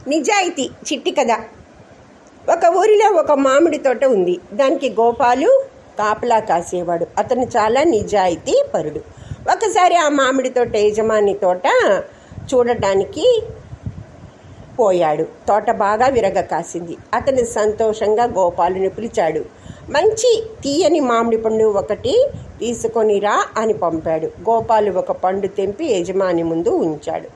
నిజాయితీ చిట్టి కథ. ఒక ఊరిలో ఒక మామిడి తోట ఉంది. దానికి గోపాలు కాపలా కాసేవాడు. అతను చాలా నిజాయితీ పరుడు. ఒకసారి ఆ మామిడి తోట యజమాని తోట చూడటానికి పోయాడు. తోట బాగా విరగ కాసింది. అతను సంతోషంగా గోపాలుని పిలిచాడు. మంచి తీయని మామిడి పండు ఒకటి తీసుకొనిరా అని పంపాడు. గోపాలు ఒక పండు తెంపి యజమాని ముందు ఉంచాడు.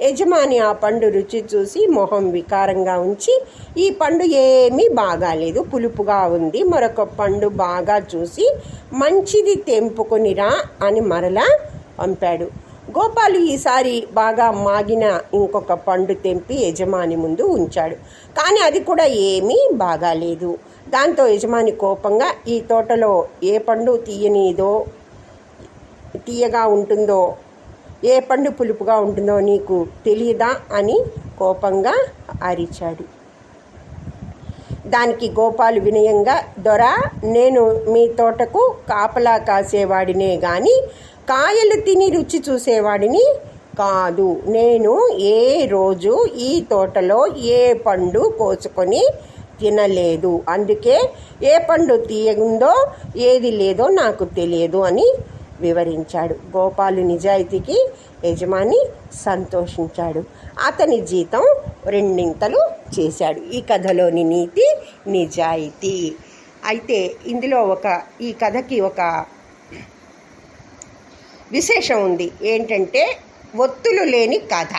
యజమాని ఆ పండు రుచి చూసి మొహం వికారంగా ఉంచి, ఈ పండు ఏమీ బాగాలేదు, పులుపుగా ఉంది. మరొక పండు బాగా చూసి మంచిది తెంపుకొనిరా అని మరలా పంపాడు. గోపాలు ఈసారి బాగా మాగిన ఇంకొక పండు తెంపి యజమాని ముందు ఉంచాడు. కానీ అది కూడా ఏమీ బాగాలేదు. దాంతో యజమాని కోపంగా, ఈ తోటలో ఏ పండు తీయగా ఉంటుందో, ఏ పండు పులుపుగా ఉంటుందో నీకు తెలియదా అని కోపంగా అరిచాడు. దానికి గోపాలు వినయంగా, దొరా, నేను మీ తోటకు కాపలా కాసేవాడినే గాని కాయలు తిని రుచి చూసేవాడిని కాదు. నేను ఏ రోజు ఈ తోటలో ఏ పండు కోసుకొని తినలేదు. అందుకే ఏ పండు తీయగుందో ఏది లేదో నాకు తెలియదు అని వివరించాడు. గోపాలు నిజాయితీకి యజమాని సంతోషించాడు. అతని జీతం రెండింతలు చేశాడు. ఈ కథలోని నీతి నిజాయితీ. అయితే ఇందులో ఈ కథకి ఒక విశేషం ఉంది. ఏంటంటే ఒత్తులు లేని కథ.